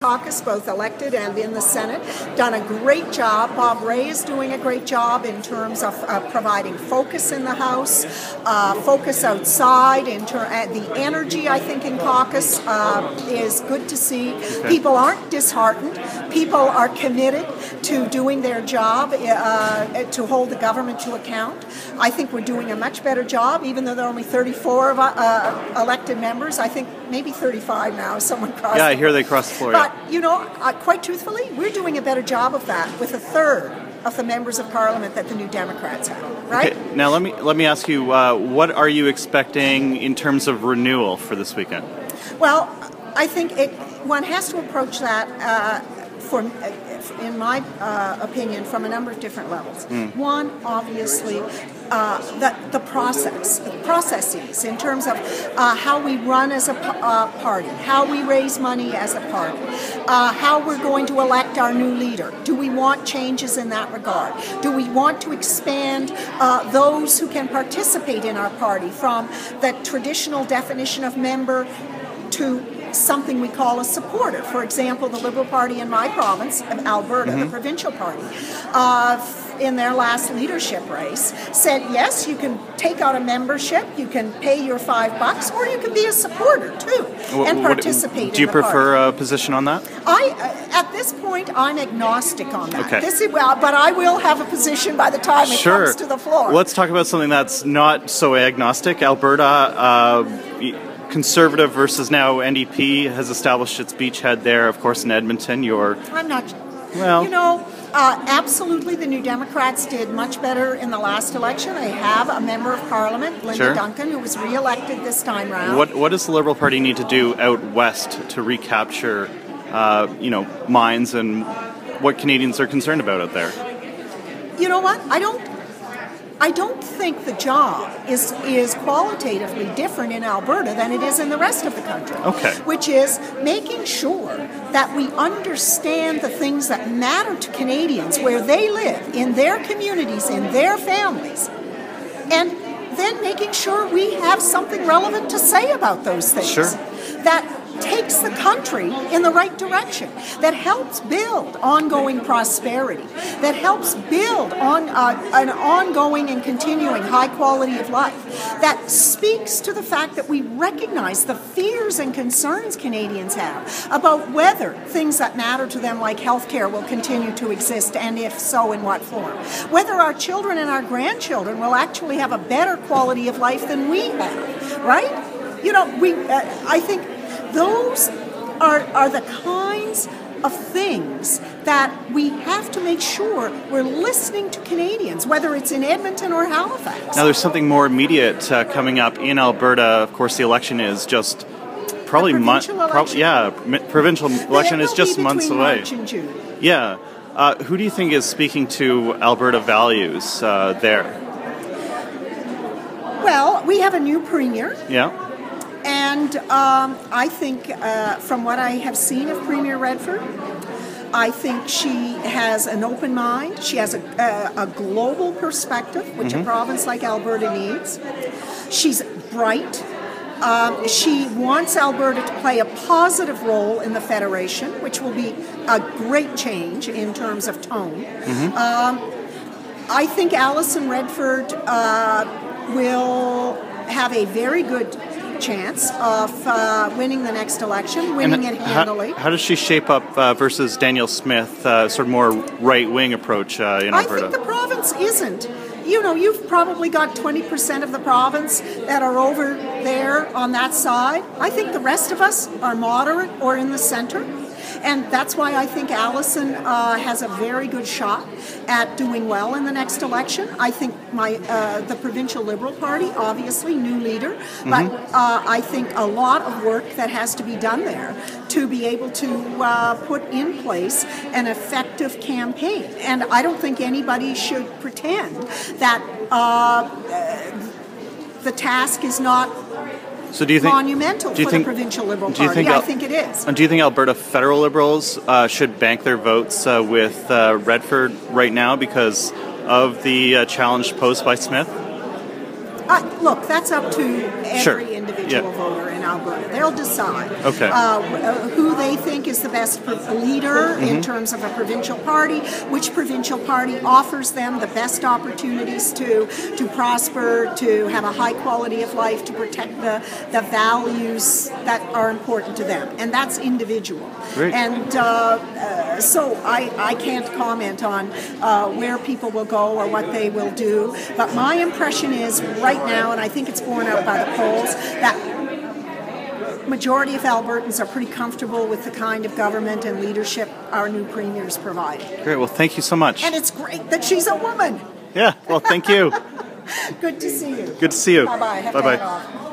Caucus, both elected and in the Senate, done a great job. Bob Ray is doing a great job in terms of providing focus in the House, focus outside. The energy, I think, in caucus is good to see. People aren't disheartened. People are committed to doing their job, to hold the government to account. I think we're doing a much better job, even though there are only 34 elected members. I think maybe 35 now. Someone crossed. Yeah, I hear they crossed the floor. But, you know, quite truthfully, we're doing a better job of that with a third of the members of Parliament that the New Democrats have, right? Okay. Now, let me ask you, what are you expecting in terms of renewal for this weekend? Well, I think one has to approach that in my opinion, from a number of different levels. One, obviously, the processes in terms of how we run as a party, how we raise money as a party, how we're going to elect our new leader. Do we want changes in that regard? Do we want to expand those who can participate in our party from the traditional definition of member to something we call a supporter? For example, the Liberal Party in my province of Alberta, the provincial party, in their last leadership race, said, yes, you can take out a membership, you can pay your $5, or you can be a supporter too and participate in the party. Do you prefer a position on that? At this point, I'm agnostic on that. Okay. But I will have a position by the time it comes to the floor. Let's talk about something that's not so agnostic. Alberta, Conservative versus now NDP has established its beachhead there, of course, in Edmonton. I'm not... Well... You know, absolutely the New Democrats did much better in the last election. They have a member of Parliament, Linda Duncan, who was re-elected this time round. What does the Liberal Party need to do out west to recapture, minds and what Canadians are concerned about out there? You know what? I don't think the job is qualitatively different in Alberta than it is in the rest of the country. Okay. Which is making sure that we understand the things that matter to Canadians where they live, in their communities, in their families, and then making sure we have something relevant to say about those things. Sure. That takes the country in the right direction, that helps build ongoing prosperity, that helps build on an ongoing and continuing high quality of life, that speaks to the fact that we recognize the fears and concerns Canadians have about whether things that matter to them like healthcare will continue to exist, and if so, in what form. Whether our children and our grandchildren will actually have a better quality of life than we have, right? You know, I think those are the kinds of things that we have to make sure we're listening to Canadians, whether it's in Edmonton or Halifax. Now, there's something more immediate coming up in Alberta. Of course, the election is just probably provincial election is just months away. March and June. Yeah. Who do you think is speaking to Alberta values there? Well, we have a new premier. Yeah. And I think, from what I have seen of Premier Redford, I think she has an open mind. She has a global perspective, which a province like Alberta needs. She's bright. She wants Alberta to play a positive role in the Federation, which will be a great change in terms of tone. I think Alison Redford will have a very good chance of winning the next election, winning it handily. How does she shape up versus Danielle Smith, sort of more right-wing approach in Alberta? I think the province isn't. You know, you've probably got 20% of the province that are over there on that side. I think the rest of us are moderate or in the center. And that's why I think Alison has a very good shot at doing well in the next election. I think the Provincial Liberal Party, obviously, new leader, but I think a lot of work that has to be done there to be able to put in place an effective campaign. And I don't think anybody should pretend that the task is not monumental for the Provincial Liberal Party. I think it is. Do you think Alberta federal Liberals should bank their votes with Redford right now because of the challenge posed by Smith? Look, that's up to every individual voter in Alberta. They'll decide who they think is the best leader in terms of a provincial party, which provincial party offers them the best opportunities to prosper, to have a high quality of life, to protect the values that are important to them. And that's individual. Great. And so I can't comment on where people will go or what they will do. But my impression is right now, and I think it's borne out by the polls, that majority of Albertans are pretty comfortable with the kind of government and leadership our new premier is providing. Great. Well, thank you so much. And it's great that she's a woman. Yeah. Well, thank you. Good to see you. Good to see you. Bye-bye. Bye-bye.